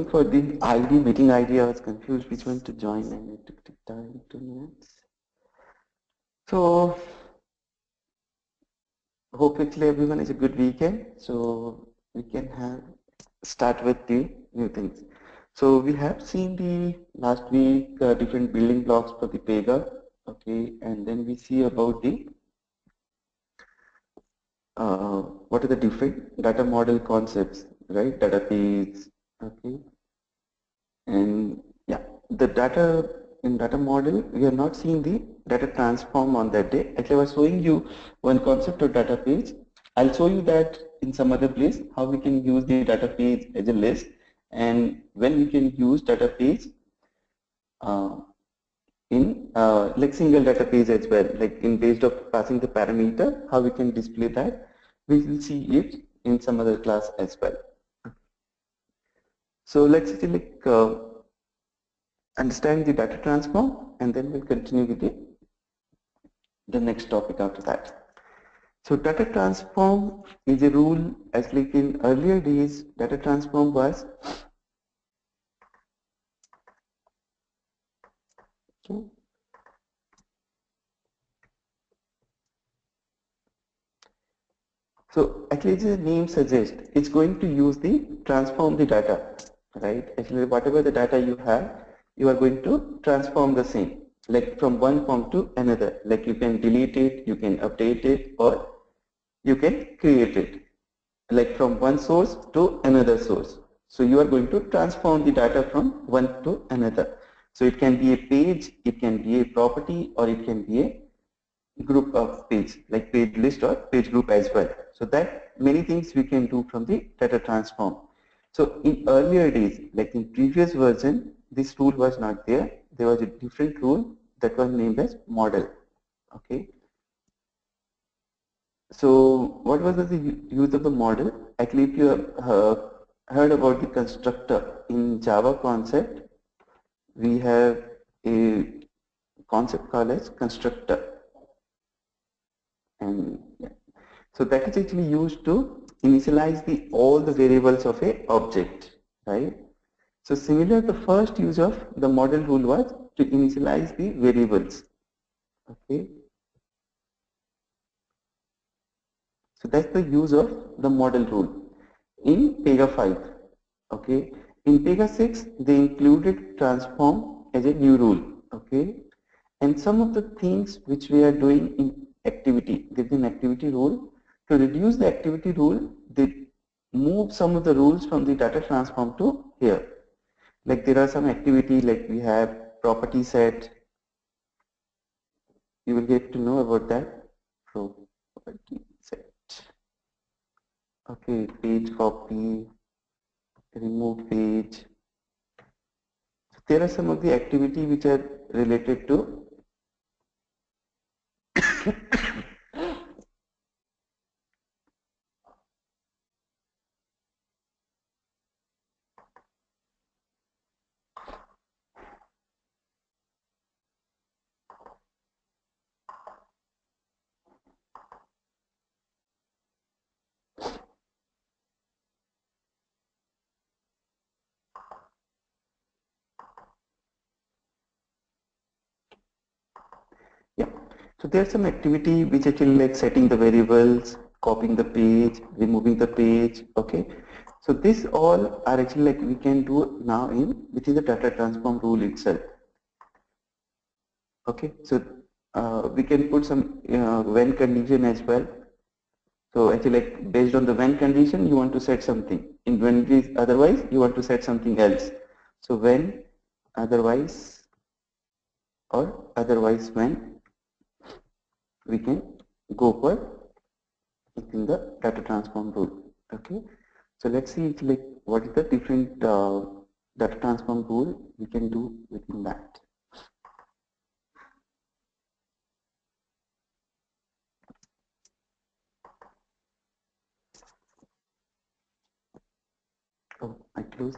For the ID, meeting ID, I was confused which one to join and it took time, 2 minutes. So hope actually everyone is a good weekend. So we can have start with the new things. So we have seen the last week different building blocks for the Pega, okay, and then we see about the what are the different data model concepts, right? Database, okay, and yeah, the data in data model, we are not seeing the data transform on that day. Actually, I was showing you one concept of data page. I'll show you that in some other place, how we can use the data page as a list and when we can use data page uh, in like single data page as well, like in based of passing the parameter, how we can display that. We will see it in some other class as well. So let's see, like understand the data transform and then we'll continue with the next topic after that. So data transform is a rule, as like in earlier days, data transform was okay, so actually the name suggests it's going to use the transform the data, right? Actually whatever the data you have, you are going to transform the same, like from one form to another. Like you can delete it, you can update it, or you can create it, like from one source to another source. So you are going to transform the data from one to another. So it can be a page, it can be a property, or it can be a group of page, like page list or page group as well. So that many things we can do from the data transform. So in earlier days, like in previous version, this rule was not there. There was a different rule that was named as model. Okay. So what was the use of the model? Actually, if you have heard about the constructor in Java concept, we have a concept called as constructor. And yeah. So that is actually used to initialize the all the variables of a object, right? So similar, the first use of the model rule was to initialize the variables. Okay. So that's the use of the model rule in Pega 5. Okay. In Pega 6, they included transform as a new rule. Okay. And some of the things which we are doing in activity, there's an activity rule. To reduce the activity rule, they move some of the rules from the data transform to here. Like there are some activity like we have property set. You will get to know about that. Property set. Okay, page copy, remove page. There are some of the activity which are related to yeah. So there's some activity which actually like setting the variables, copying the page, removing the page. Okay. So this all are actually like we can do now in within the data transform rule itself. Okay. So we can put some when condition as well. So actually like based on the when condition you want to set something. In when it is otherwise you want to set something else. So when otherwise or otherwise when we can go for within the data transform rule. Okay, so let's see like what is the different data transform rule we can do within that. Oh, I closed.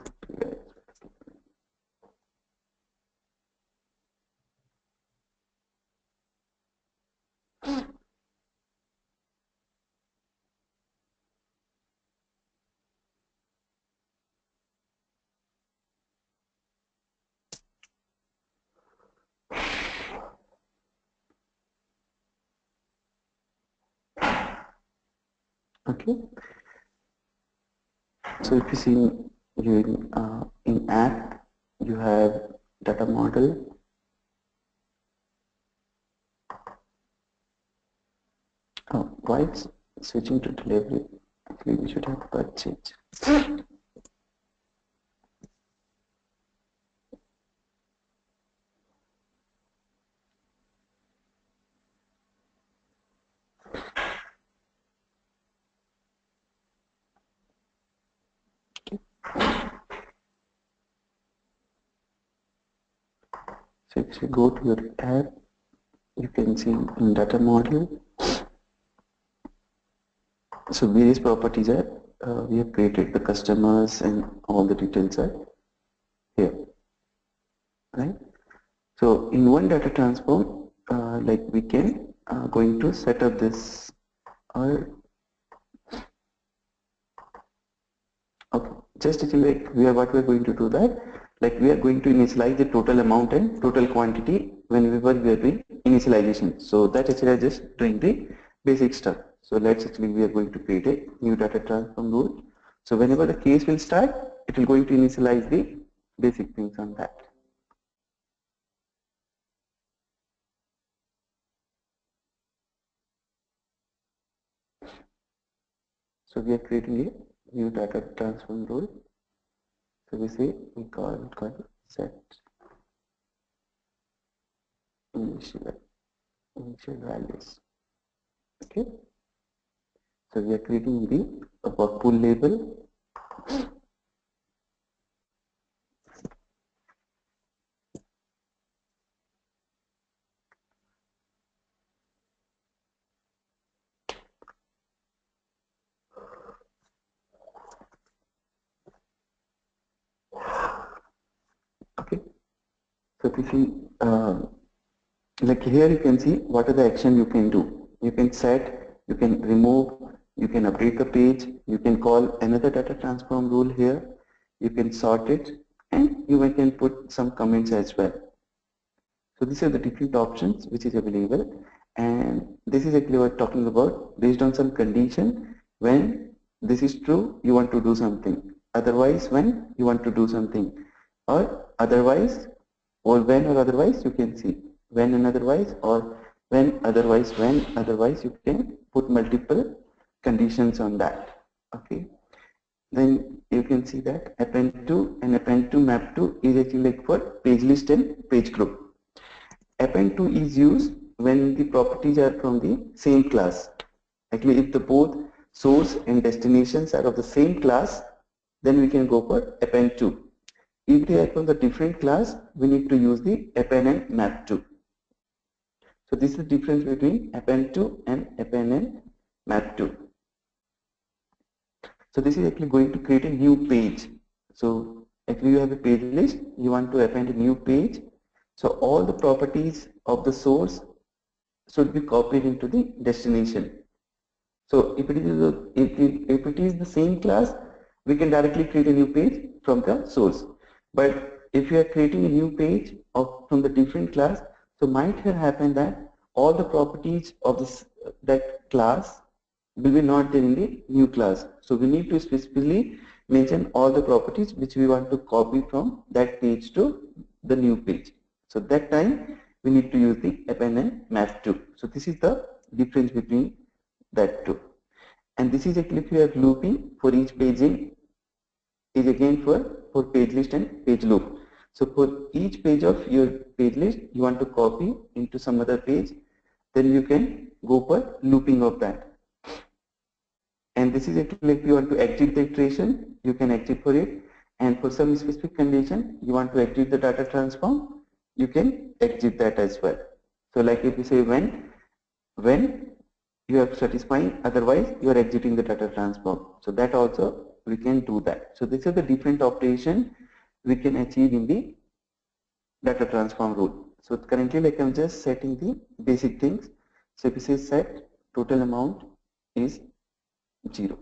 Okay. So if you see in app, you have data model. Oh, why it's switching to delivery? Actually, we should have purchase. So if you go to your app, you can see in data model. So various properties are we have created the customers and all the details are here, right? So in one data transform, like we can going to set up this or okay, just actually like we are what we are going to do that, like we are going to initialize the total amount and total quantity whenever we are doing initialization. So that actually is just doing the basic stuff. So let's actually we are going to create a new data transform rule. So whenever the case will start, it will going to initialize the basic things on that. So we are creating a new data transform rule. So we say we call set initial values. Okay. So we are creating the work pool label. Okay. So if you see, like here you can see what are the action you can do. You can set, you can remove, you can update the page, you can call another data transform rule here, you can sort it, and you can put some comments as well. So these are the different options which is available, and this is actually what talking about based on some condition. When this is true, you want to do something. Otherwise, when you want to do something, or otherwise, or when or otherwise, you can see when and otherwise, or when otherwise, you can put multiple conditions on that. Okay. Then you can see that append to and append to map to is actually like for page list and page group. Append to is used when the properties are from the same class. Actually, if the both source and destinations are of the same class, then we can go for append to. If they are from the different class, we need to use the append and map to. So this is the difference between append to and append and map to. So this is actually going to create a new page. So if you have a page list, you want to append a new page. So all the properties of the source should be copied into the destination. So if if it is the same class, we can directly create a new page from the source. But if you are creating a new page from the different class, so might have happened that all the properties of that class will be not there in the new class. So we need to specifically mention all the properties which we want to copy from that page to the new page. So that time we need to use the append and map to. So this is the difference between that two. And this is actually if you have looping for each paging is again for page list and page loop. So for each page of your page list you want to copy into some other page, then you can go for looping of that. And this is actually if you want to exit the iteration, you can exit for it. And for some specific condition, you want to exit the data transform, you can exit that as well. So like if you say when you are satisfying, otherwise you are exiting the data transform. So that also we can do that. So these are the different operation we can achieve in the data transform rule. So currently like I'm just setting the basic things. So if you say set total amount is 0.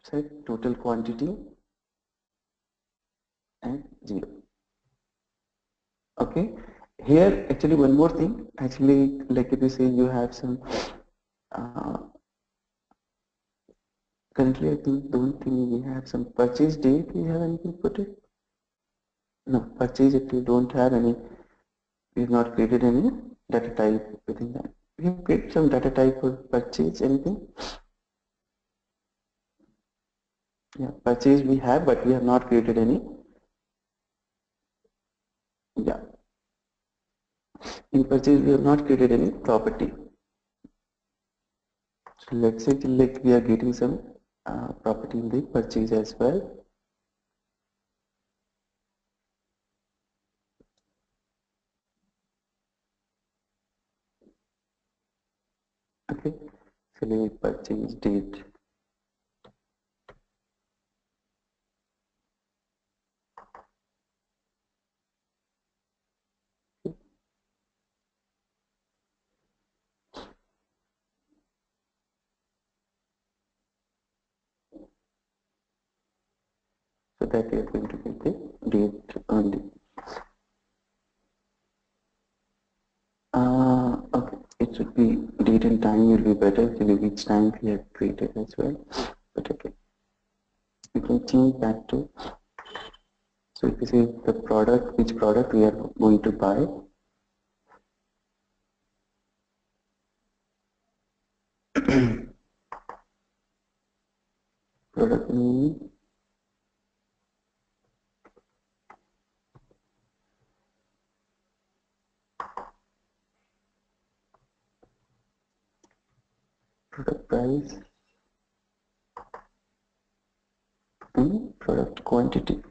Set total quantity and 0. Okay. Here actually one more thing, actually like if you say you have some uh, currently I think don't think we have some purchase date, we have anything put it? No, purchase if you don't have any, we have not created any data type within that. We have created some data type for purchase, anything? Yeah, purchase we have, but we have not created any. Yeah, in purchase we have not created any property. So let's say like we are getting some property in the purchase as well. Okay, so let purchase date. So that we are going to get the date only. Okay, it should be date and time will be better actually which time we have created as well. But okay, we can change that to, so if you say the product, which product we are going to buy, product name, product price, and product quantity.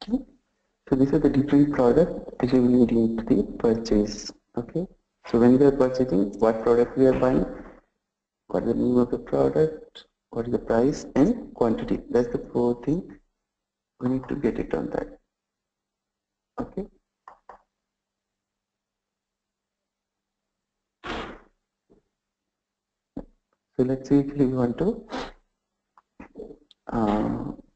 Okay. So these are the different products which we need into the purchase. Okay. So when we are purchasing, what product we are buying, what is the name of the product, what is the price, and quantity. That's the four things we need to get it on that. Okay. So let's say if we want to,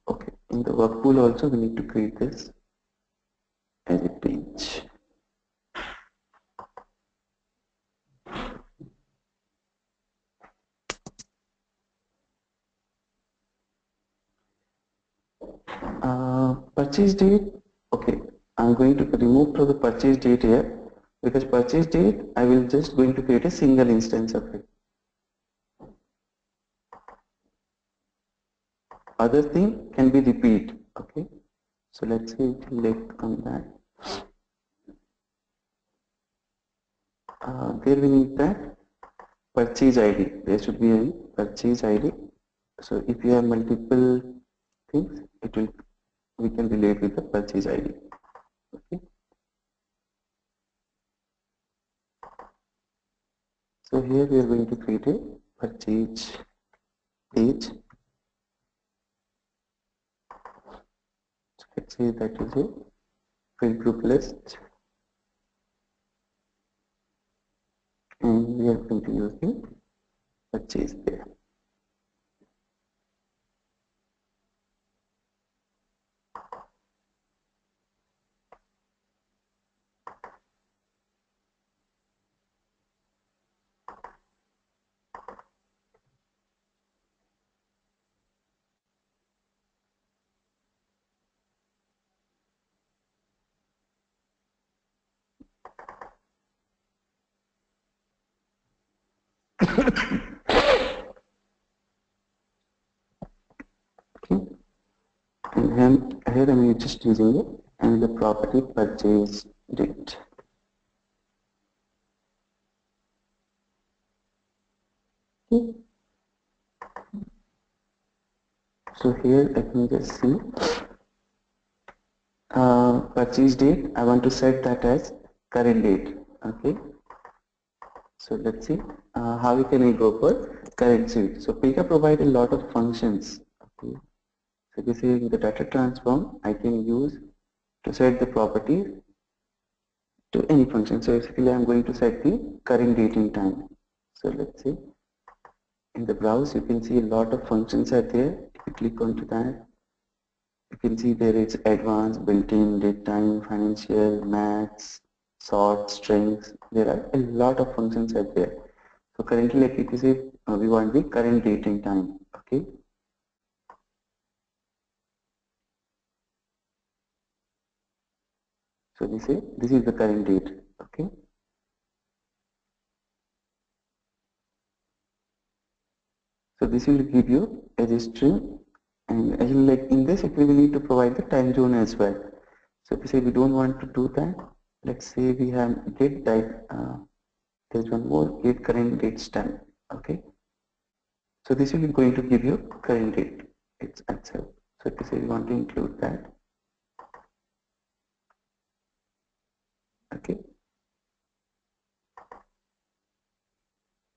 okay, in the work pool also we need to create this as a page. Purchase date, okay, I'm going to remove from the purchase date here because purchase date I will just going to create a single instance of it. Other thing can be repeat. Okay, so let's say click on that. There we need that purchase ID. There should be a purchase ID. So if you have multiple things, it will, we can relate with the purchase ID. Okay. So here we are going to create a purchase page. So let's say that is a field group list, and we are going to use the purchase there. Okay. And here I'm just using it and the property purchase date. Okay. So here let me just see purchase date. I want to set that as current date. Okay. So let's see how we can go for current date. So Pika provide a lot of functions. Okay. So this is the data transform I can use to set the property to any function. So basically I'm going to set the current date and time. So let's see. in the browse, you can see a lot of functions are there. If you click onto that, you can see there is advanced, built-in, date time, financial, maths, sort, strings. There are a lot of functions are there. So currently, like if you say, we want the current date and time. Okay. So we say this is the current date. Okay. So this will give you a string, and actually like in this actually we need to provide the time zone as well. So if we say we don't want to do that, let's say we have get that there's one more get current date stamp. Okay. So this will be going to give you current date itself. So if we say we want to include that. Okay.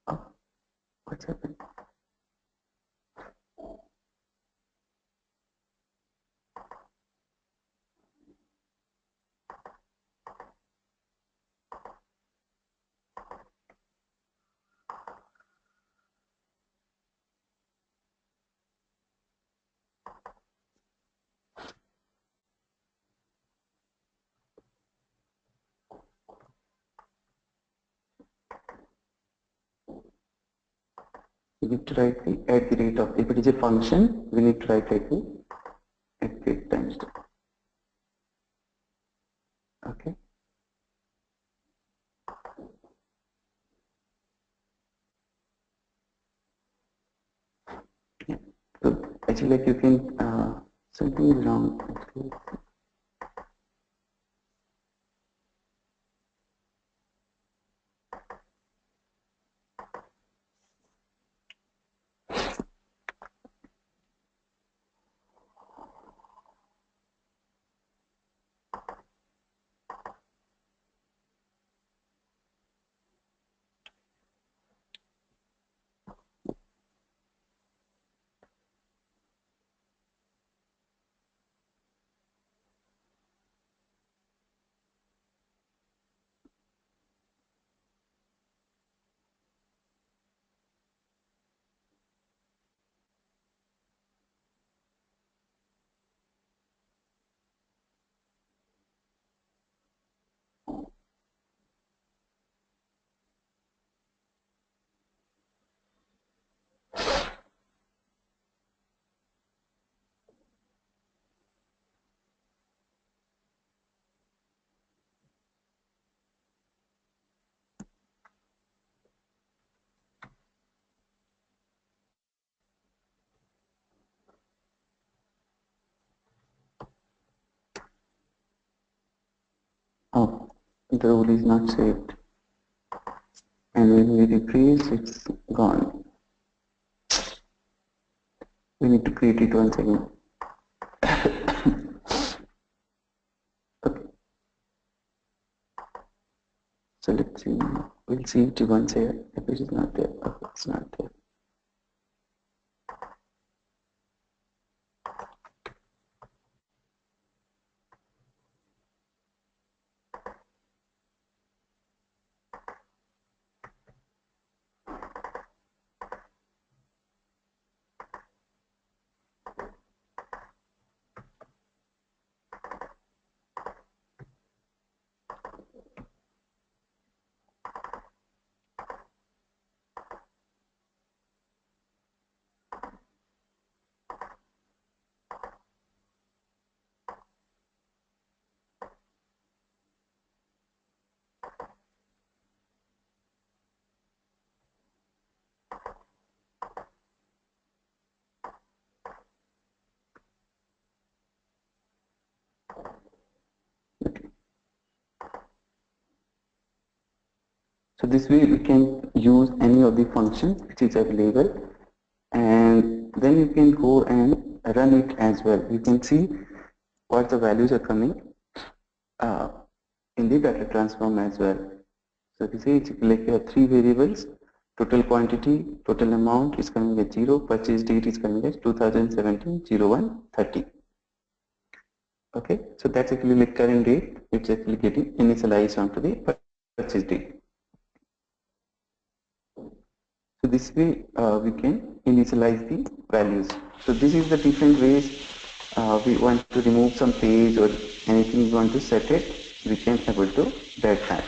Oh, what's happened? We need to write the at the rate of, if it is a function, we need to write like the at the rate times two. Okay. Yeah. So actually like you can something is wrong actually. Oh, the rule is not saved. And when we refresh, it's gone. We need to create it once again. Okay. So let's see. We'll see it once here. If it is not there, okay, it's not there. Okay. So this way we can use any of the functions which is available, and then you can go and run it as well. You can see what the values are coming uh, in the data transform as well. So if you see it's like you have three variables, total quantity, total amount is coming at 0, purchase date is coming at 2017-01-30. Okay, so that's actually like current date, it's actually getting initialized onto the purchase date. So So this way we can initialize the values. So this is the different ways we want to remove some page or anything we want to set it, we can able to get that.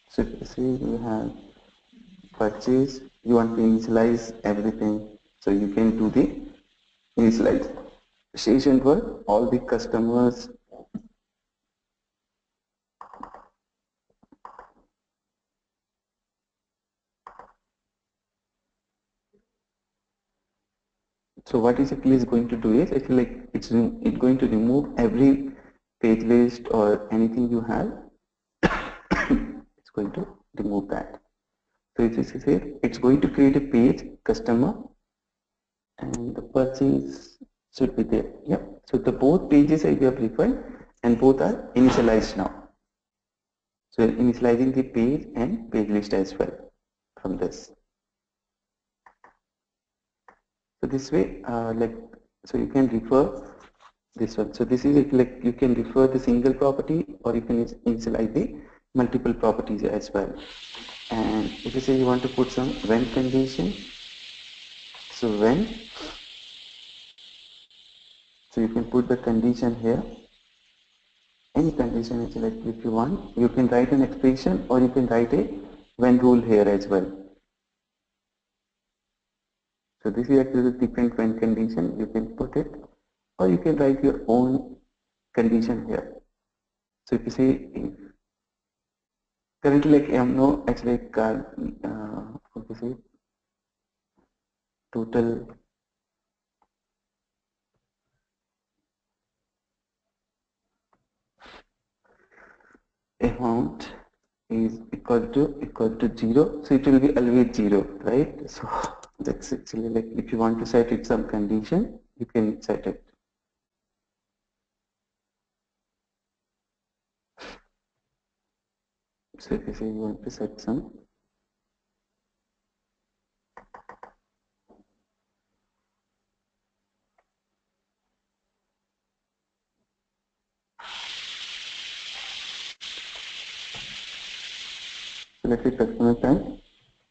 So if you see you have purchase, you want to initialize everything. So you can do the initialization for all the customers. So what is actually is going to do is actually like it's going to remove every page list or anything you have. It's going to remove that. So it is here, it's going to create a page customer and the purchase should be there. Yeah. So the both pages I have referred and both are initialized now. So initializing the page and page list as well from this. So this way, so you can refer this one. So this is like you can refer the single property or you can initialize the multiple properties as well. And if you say you want to put some when condition, so when, so you can put the condition here. Any condition actually, like if you want, you can write an expression or you can write a when rule here as well. So this is actually the different when condition, you can put it or you can write your own condition here. So if you say if currently like no actually what you say total amount is equal to 0, so it will be always 0, right? So that's actually like if you want to set it some condition, you can set it. So if you say you want to set some let's say customer type,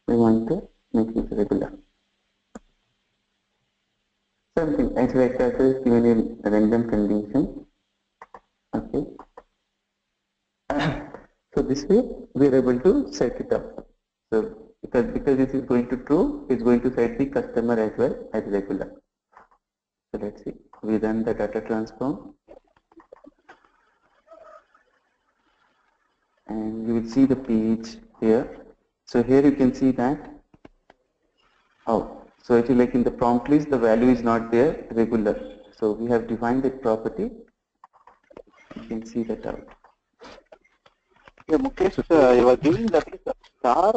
we want to make it regular. Something actually like that is given in a random condition. Okay. So this way we are able to set it up. So because this is going to true, it's going to set the customer as well as regular. So let's see. We run the data transform. And you will see the page here. So here you can see that. Oh, so actually like in the prompt list, the value is not there regular. So we have defined that property. You can see that out. Yeah, Mukesh, you are giving that is a star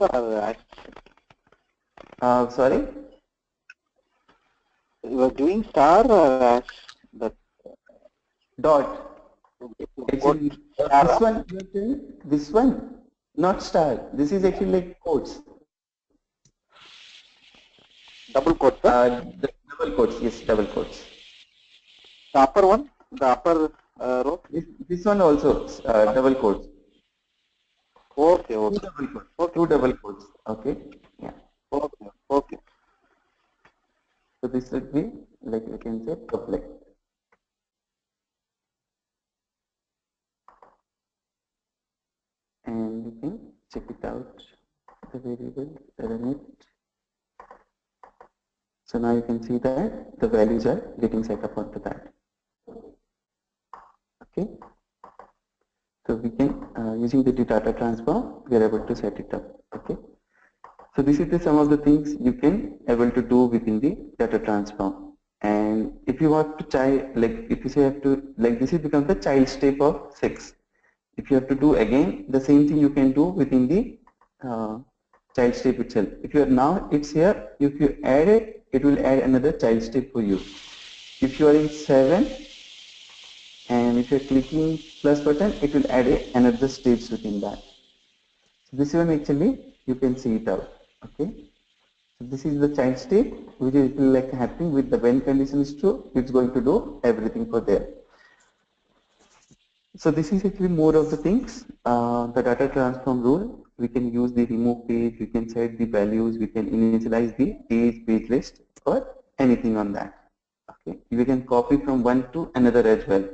or Sorry? you are giving star or hash? That Dot. Actually, this one, not star. This is actually like quotes. double quotes, The double quotes, yes, double quotes. the upper one, the upper row? This one also, double quotes. Okay, Two okay. double quotes. Okay. Two double quotes. Okay. Yeah. Okay, okay. So this would be like you can say public. And you can check it out, the variable, run it. So now you can see that the values are getting set up onto that. Okay. So we can, using the data transform, we are able to set it up. Okay. So this is the some of the things you can able to do within the data transform. And if you want to child, like if you say have to, like this is becomes the child step of 6. If you have to do again the same thing you can do within the child step itself. If you are now it's here, if you add it, it will add another child step for you. If you are in 7 and if you are clicking plus button, it will add another steps within that. So this one actually you can see it out. Okay. So this is the child step which is like happening with the when condition is true, it's going to do everything for there. So this is actually more of the things, the data transform rule we can use the remove page, we can set the values, we can initialize the page list or anything on that. Okay, we can copy from one to another as well.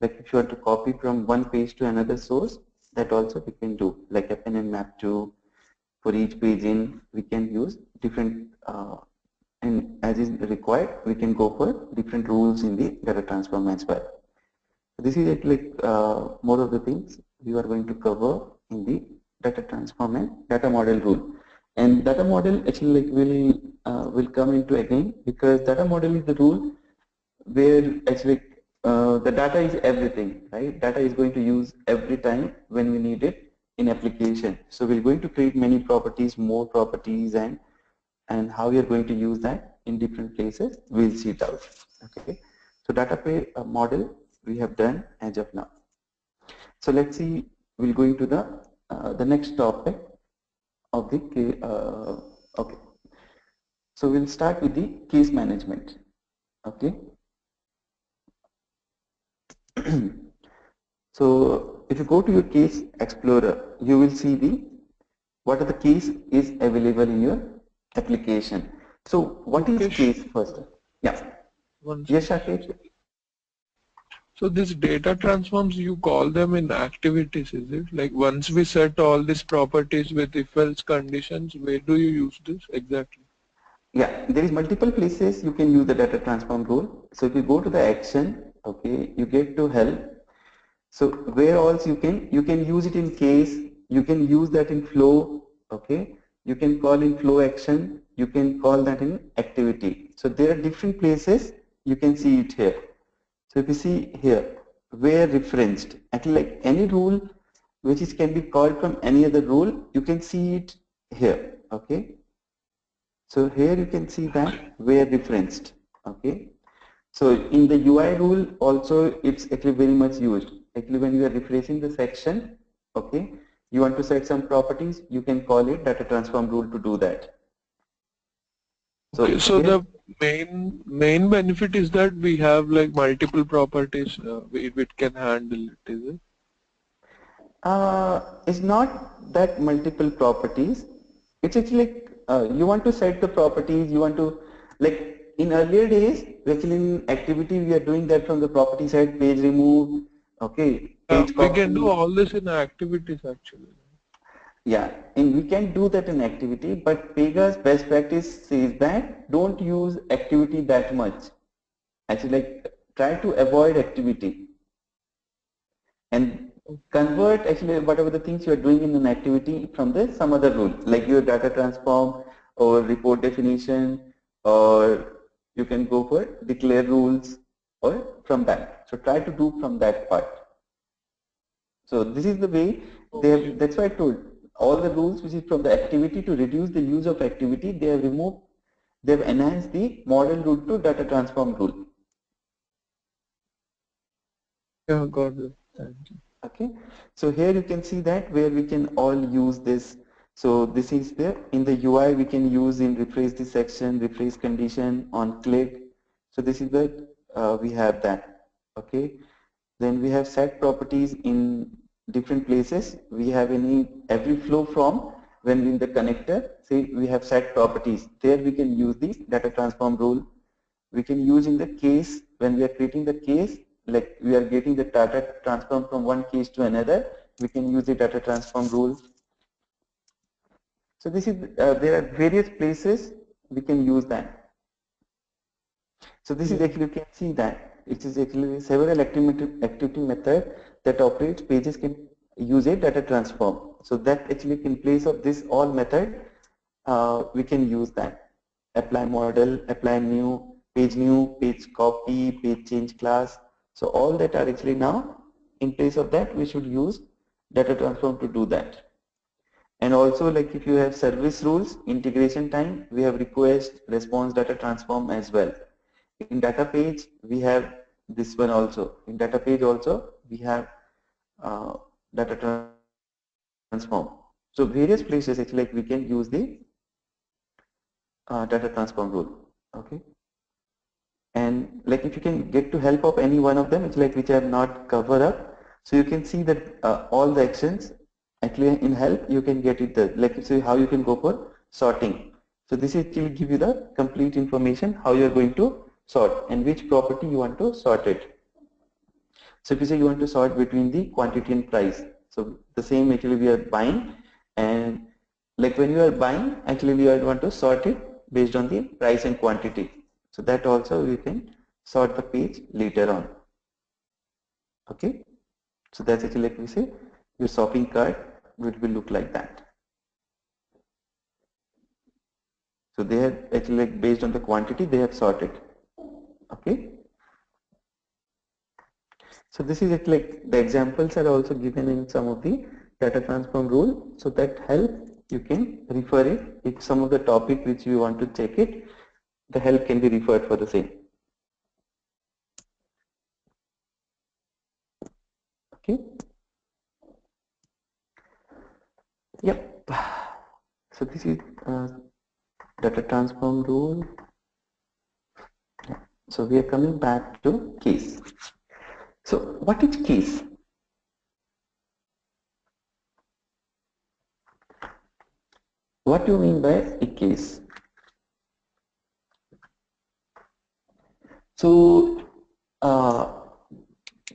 Like if you want to copy from one page to another source, that also we can do, like append and map to. For each page in, we can use different and as is required, we can go for different rules in the data transform as well. This is it, like more of the things we are going to cover in the data transform and data model rule. And data model actually like will come into again, because data model is the rule where actually the data is everything, right? Data is going to use every time when we need it in application. So we're going to create many properties, more properties, and how we are going to use that in different places, we'll see it out. Okay. So data model we have done as of now. So let's see, we'll go into the next topic of the okay. So we'll start with the case management. Okay. So if you go to your case explorer, you will see what are the case is available in your application. So what is case first? Yeah. Yes, Shakesh. So these data transforms, you call them in activities, is it? Like once we set all these properties with if-else conditions, where do you use this exactly? Yeah, there is multiple places you can use the data transform rule. So if you go to the action, okay, you get to help. So where else you can use it in case, you can use that in flow, okay, you can call in flow action, you can call that in activity. So there are different places you can see it here. So if you see here, where referenced, actually like any rule which is can be called from any other rule, you can see it here, okay. So here you can see that where referenced, okay. So in the UI rule also it's actually very much used. Actually when you are refreshing the section, okay, you want to set some properties, you can call it data transform rule to do that. So, okay, so the main benefit is that we have like multiple properties which can handle it, is it? It's not that multiple properties. It's actually like you want to set the properties, you want to, like in earlier days, actually in activity we are doing that from the property side, page remove, okay, page We can do copy. all this in activities actually. Yeah, and we can do that in activity, but Pega's best practice says that don't use activity that much. Actually, like try to avoid activity and convert actually whatever the things you are doing in an activity from the some other rule, like your data transform or report definition, or you can go for declare rules or from that. So try to do from that part. So this is the way they have, that's why I told all the rules which is from the activity to reduce the use of activity, they have removed, they have enhanced the model rule to data transform rule. Yeah, got it. Thank you. Okay, so here you can see that where we can all use this. So this is there in the UI we can use in refresh the section, refresh condition on click. So this is where we have that. Okay, then we have set properties in different places. We have every flow from when in the connector, say we have set properties. There we can use the data transform rule. We can use in the case when we are creating the case, like we are getting the data transform from one case to another, we can use the data transform rule. So this is there are various places we can use that. So this is actually, you can see that it is actually several activity method that operates pages can use a data transform. So that actually in place of this all method, we can use that. Apply model, apply new, page copy, page change class. So all that are actually now in place of that we should use data transform to do that. And also like if you have service rules, integration time, we have request, response data transform as well. In data page, we have this one also. In data page also, we have data transform. So various places, it's like we can use the data transform rule. Okay. And like if you can get to help of any one of them, it's like which are not covered up. So you can see that all the actions Actually in help you can get it there. Like you say how you can go for sorting. So this is will give you the complete information how you are going to sort and which property you want to sort it. So if you say you want to sort between the quantity and price, so the same actually we are buying, and like when you are buying, actually we are want to sort it based on the price and quantity. So that also we can sort the page later on. Okay, so that's actually like we say your shopping cart will look like that. So they have actually like based on the quantity they have sorted. Okay. So this is it, like the examples are also given in some of the data transform rule, so that help you can refer it if some of the topic which you want to check it, the help can be referred for the same. Okay. Yep. So this is data transform rule. So we are coming back to case. So what is case? What do you mean by a case? So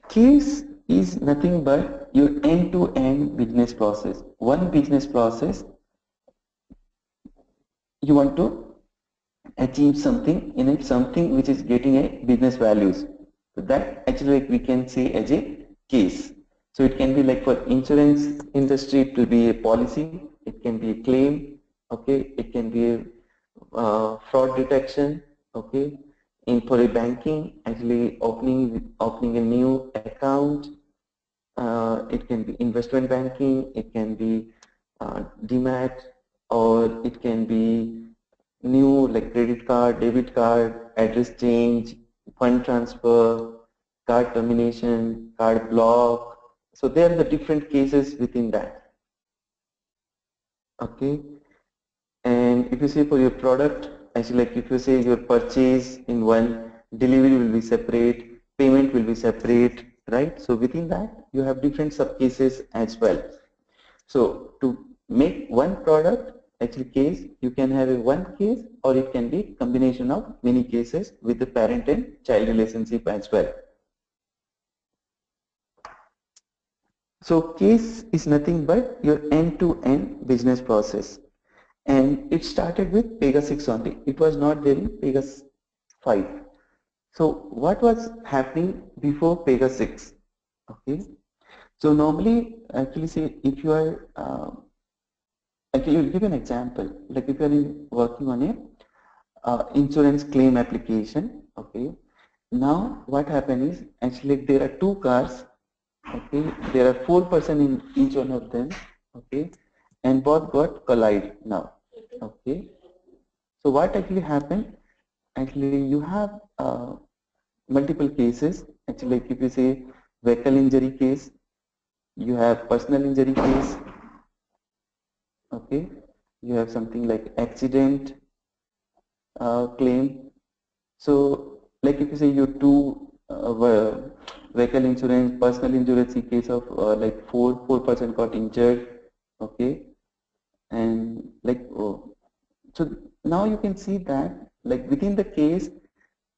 case is nothing but your end-to-end business process. One business process you want to achieve something in it, something which is getting a business values. So that actually like we can say as a case. So it can be like for insurance industry, it will be a policy, it can be a claim, okay, it can be a fraud detection, okay. In for a banking, actually opening a new account, it can be investment banking, it can be demat, or it can be new like credit card, debit card, address change, fund transfer, card termination, card block. So there are the different cases within that. Okay. And if you say for your product, actually like if you say your purchase in one, delivery will be separate, payment will be separate, right? So within that you have different sub cases as well. So to make one product actually case, you can have a one case or it can be combination of many cases with the parent and child relationship as well. So case is nothing but your end-to-end business process. And it started with Pega 6 only. It was not there in Pega 5. So what was happening before Pega 6? Okay. So normally, actually, say if you are, actually, will give an example. Like if you are working on a insurance claim application. Okay. Now what happened is actually there are two cars. Okay. There are 4 persons in each one of them. Okay. And both got collide now. Okay. So what actually happened? Actually, you have multiple cases. Actually, like if you say vehicle injury case, you have personal injury case. Okay, you have something like accident claim. So, like if you say you two vehicle insurance, personal injury case of like four person got injured. Okay, and like oh, so now you can see that like within the case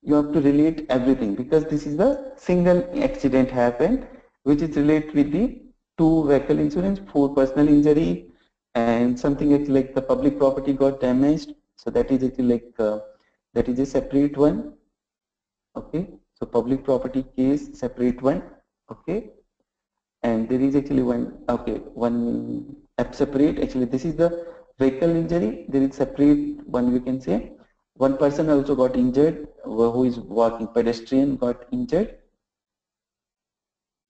you have to relate everything because this is the single accident happened which is related with the two vehicle insurance, 4 personal injury, and something like the public property got damaged. So that is actually like that is a separate one. Okay, so public property case separate one. Okay, and there is actually one app separate. Actually, this is the vehicle injury. There is separate one we can say. One person also got injured who is walking, pedestrian got injured.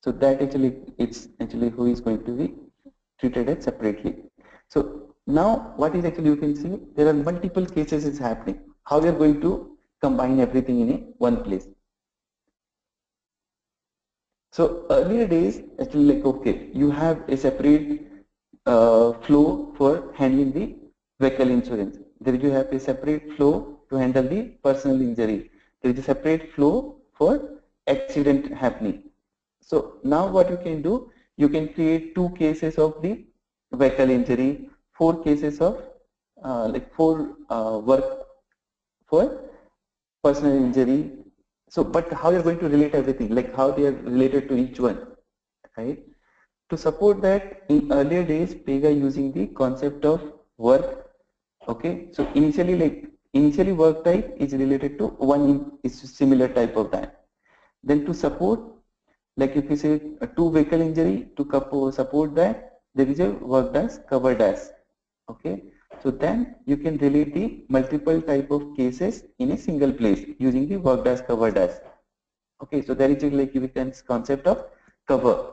So that actually it's actually who is going to be treated as separately. So now what is actually you can see there are multiple cases is happening. How we are going to combine everything in a one place. So earlier days actually like okay you have a separate flow for handling the vehicle insurance. There you have a separate flow to handle the personal injury. There is a separate flow for accident happening. So now what you can do, you can create two cases of the vehicle injury, 4 cases of like 4 work for personal injury. So, but how you're going to relate everything, like how they are related to each one, right? To support that, in earlier days, Pega using the concept of work. Okay, so initially work type is related to one is similar type of that. Then to support, like if you say a 2 vehicle injury, to support that, there is a work dash cover dash. Okay, so then you can relate the multiple type of cases in a single place using the work dash cover dash. Okay, so that is like you can concept of cover.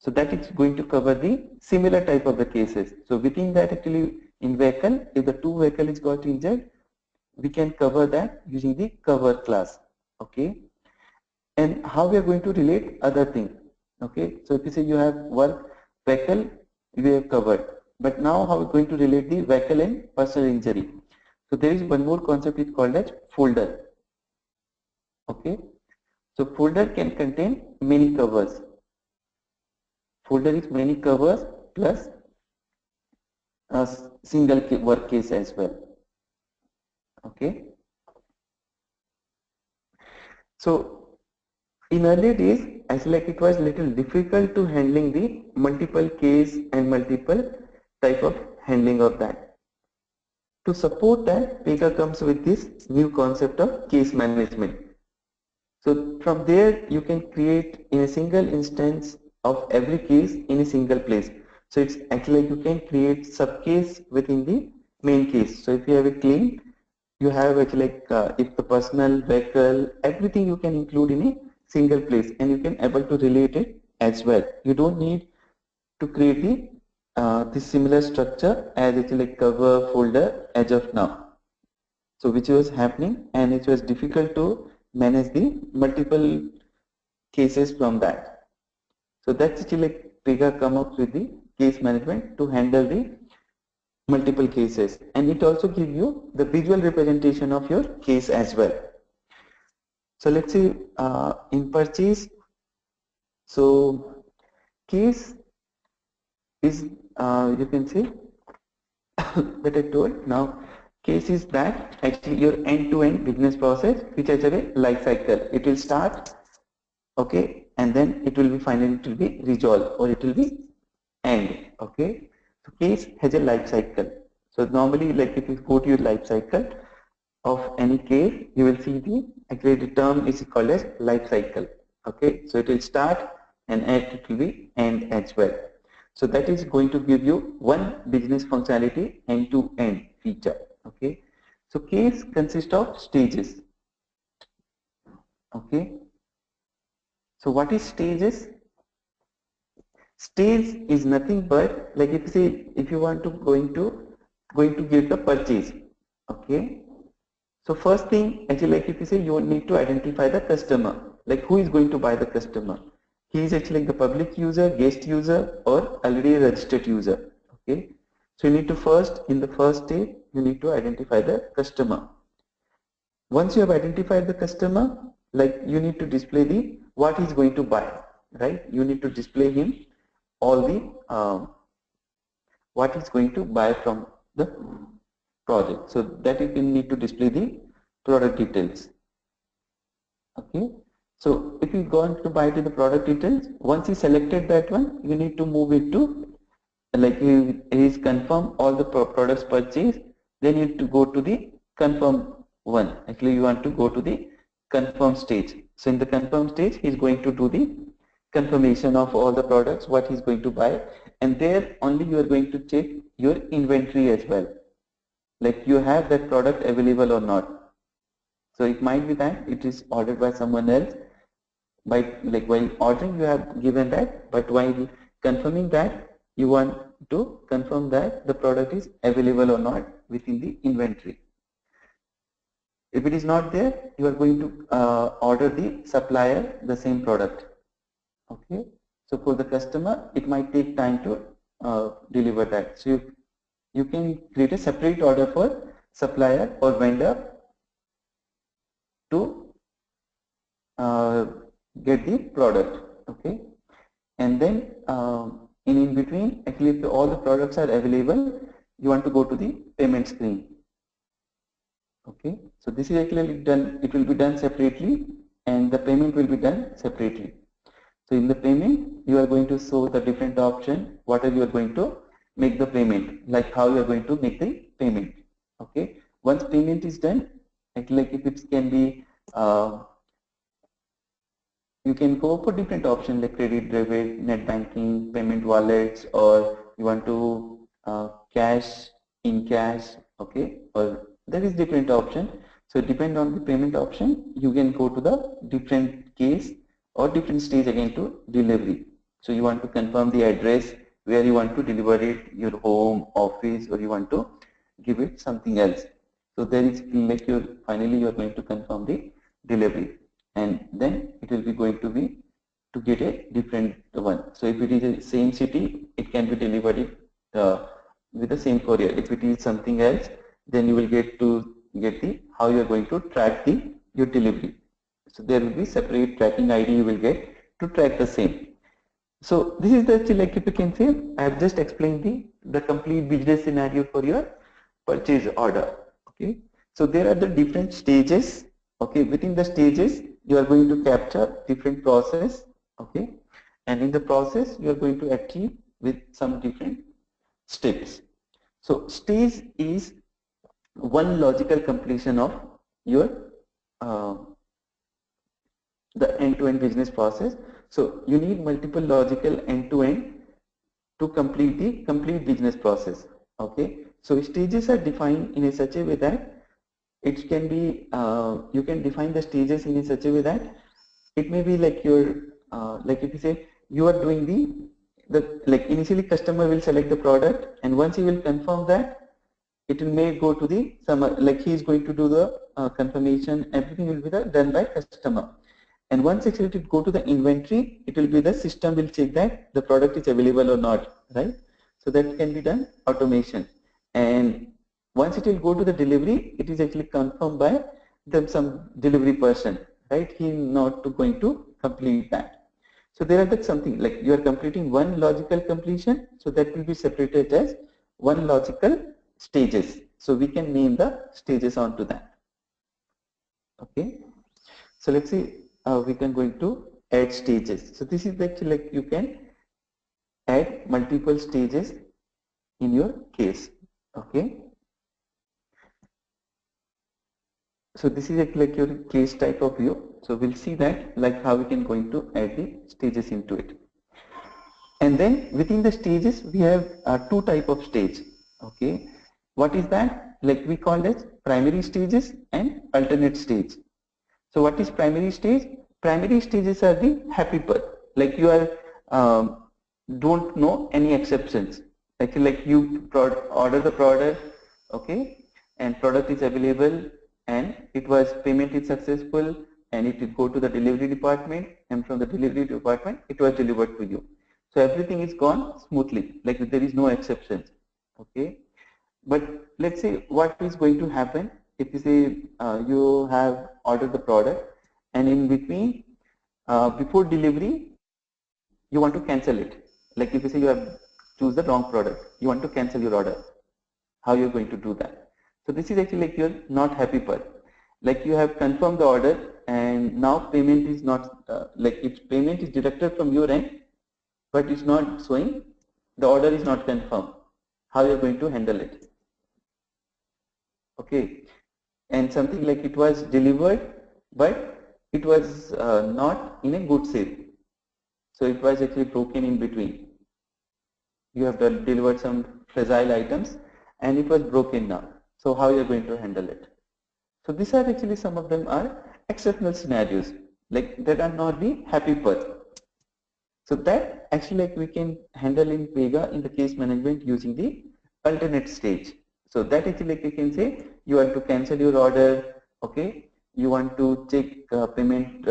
So that is going to cover the similar type of the cases. So within that actually in vehicle, if the 2 vehicle is got injured, we can cover that using the cover class. Okay, and how we are going to relate other thing. Okay, so if you say you have work vehicle, we have covered. But now how we're going to relate the vehicle and personal injury. So there is one more concept is called as folder. Okay, so folder can contain many covers. Folder is many covers plus a single work case as well. Okay, so in earlier days, I feel like it was little difficult to handling the multiple case and multiple type of handling of that. To support that, Pega comes with this new concept of case management. So from there, you can create in a single instance of every case in a single place. So it's actually like you can create sub case within the main case. So if you have a claim, you have actually like if the personal vehicle, everything you can include in a single place, and you can able to relate it as well. You don't need to create the similar structure as it's like cover folder as of now. So which was happening, and it was difficult to manage the multiple cases from that. So that's actually like Pega come up with the case management to handle the multiple cases, and it also give you the visual representation of your case as well. So let's see in purchase. So case is you can see that I told now. Case is that actually your end-to-end business process, which has a life cycle. It will start, okay, and then it will be finally it will be resolved or it will be end. Okay, so case has a life cycle. So normally, like if you go to your life cycle of any case, you will see actually the term is called as life cycle. Okay, so it will start and it will be end as well. So that is going to give you one business functionality end-to-end feature. Okay, so case consists of stages. Okay, so what is stages? Stage is nothing but like if you say if you want to going to give the purchase. Okay, so first thing actually like if you say you need to identify the customer, like who is going to buy the customer. He is actually like the public user, guest user, or already a registered user. Okay, so you need to first in the first stage you need to identify the customer. Once you have identified the customer, like you need to display the what he's going to buy, right? You need to display him all the what he's going to buy from the project. So that you can need to display the product details. Okay. So if you go on to buy to the product details, once you selected that one, you need to move it to like he is confirm all the products purchased. Then you need to go to the confirm one. Actually, you want to go to the confirm stage. So in the confirm stage, he is going to do the confirmation of all the products, what he's going to buy, and there only you are going to check your inventory as well, like you have that product available or not. So it might be that it is ordered by someone else, by like while ordering you have given that, but while confirming that you want to confirm that the product is available or not within the inventory. If it is not there, you are going to order the supplier the same product. Okay, so for the customer, it might take time to deliver that. So you can create a separate order for supplier or vendor to get the product. Okay, and then in between, actually if all the products are available, you want to go to the payment screen. Okay, so this is actually done, it will be done separately and the payment will be done separately. So in the payment, you are going to show the different option, what are you are going to make the payment, like how you are going to make the payment. Okay, once payment is done, like if it can be, you can go for different options like credit, debit, net banking, payment wallets, or you want to cash, in cash, okay, or there is different option. So depend on the payment option, you can go to the different case or different stage again to delivery. So you want to confirm the address where you want to deliver it, your home, office, or you want to give it something else. So there is like your finally you are going to confirm the delivery, and then it will be going to be to get a different one. So if it is the same city, it can be delivered with the same courier. If it is something else, then you will get the how you are going to track the your delivery. So there will be separate tracking ID you will get to track the same. So this is the like if you can say I have just explained the complete business scenario for your purchase order. Okay, so there are the different stages. Okay, within the stages you are going to capture different process. Okay, and in the process you are going to achieve with some different steps. So stage is one logical completion of your uh, the end-to-end business process. So you need multiple logical end-to-end to complete the complete business process. Okay, so stages are defined in a such a way that it can be you can define the stages in a such a way that it may be like your like if you say you are doing the like initially customer will select the product, and once he will confirm that, it may go to the some like he is going to do the confirmation, everything will be done by customer. And once actually it go to the inventory, it will be the system will check that the product is available or not, right? So that can be done automation. And once it will go to the delivery, it is actually confirmed by some delivery person, right? He not to going to complete that. So there are the something like you are completing one logical completion, so that will be separated as one logical stages. So we can name the stages onto that. Okay. So let's see, we can going to add stages. So this is actually like you can add multiple stages in your case. Okay. So this is actually like your case type of view. So we'll see that like how we can going to add the stages into it. And then within the stages we have two type of stage. Okay. What is that? Like we call as primary stages and alternate stage. So what is primary stage? Primary stages are the happy path. Like you are don't know any exceptions. Actually, like you order the product, okay, and product is available, and it was payment is successful, and it will go to the delivery department, and from the delivery department it was delivered to you. So everything is gone smoothly. Like there is no exceptions. Okay. But let's say what is going to happen if you say you have ordered the product, and in between before delivery you want to cancel it. Like if you say you have choose the wrong product, you want to cancel your order. How you're going to do that? So this is actually like you're not happy part. Like you have confirmed the order, and now payment is not like if payment is deducted from your end, but it's not showing, the order is not confirmed. How you're going to handle it? Okay, and something like it was delivered, but it was not in a good shape. So it was actually broken in between. You have delivered some fragile items, and it was broken now. So how you are going to handle it? So these are actually some of them are exceptional scenarios, like that are not the happy path. So that actually like we can handle in Pega in the case management using the alternate stage. So that actually like you can say you want to cancel your order, okay? You want to check payment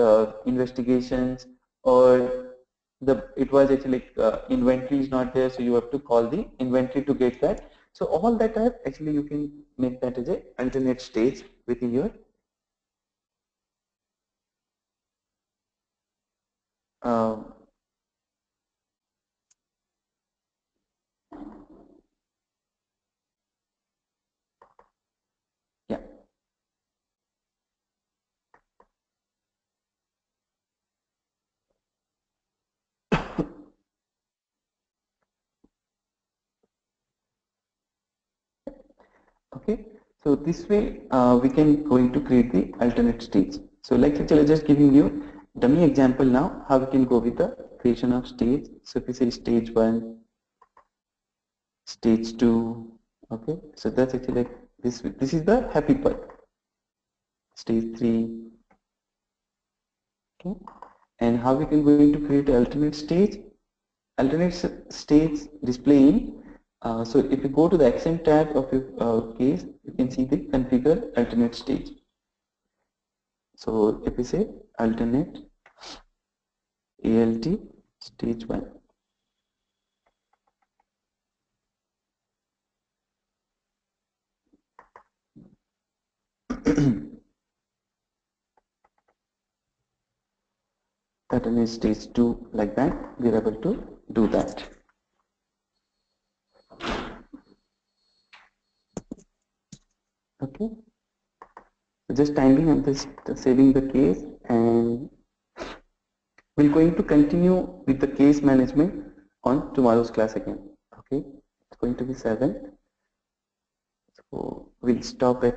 investigations, or it was actually inventory is not there, so you have to call the inventory to get that. So all that are actually you can make that as a alternate stage within your uh, So this way we can going to create the alternate stage. So like actually just giving you dummy example now how we can go with the creation of stage. So if we say stage 1, stage 2, okay, so that's actually like this is the happy part. Stage 3, okay, and how we can going to create alternate stage. Alternate stage displaying. So if you go to the XM tab of your case, you can see the configure alternate stage. So if we say alternate ALT stage 1. Alternate stage 2, like that, we are able to do that. Okay. So just timing and just saving the case, and we're going to continue with the case management on tomorrow's class again. Okay. It's going to be 7. So we'll stop it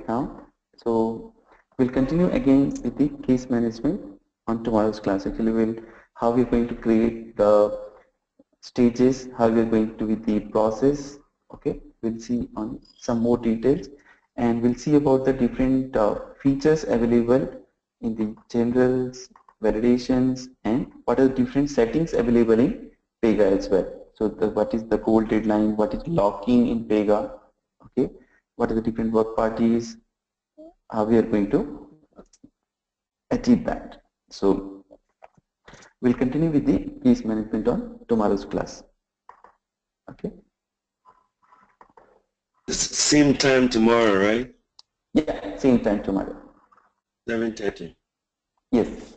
now. So we'll continue again with the case management on tomorrow's class. Actually, how we're going to create the stages, how we're going to with the process. Okay, we'll see on some more details, and we'll see about the different features available in the generals, validations, and what are the different settings available in Pega as well. So what is the goal deadline, what is locking in Pega, okay, what are the different work parties, how we are going to achieve that. So we'll continue with the case management on tomorrow's class. Okay. Same time tomorrow, right? Yeah, same time tomorrow. 7:30. Yes.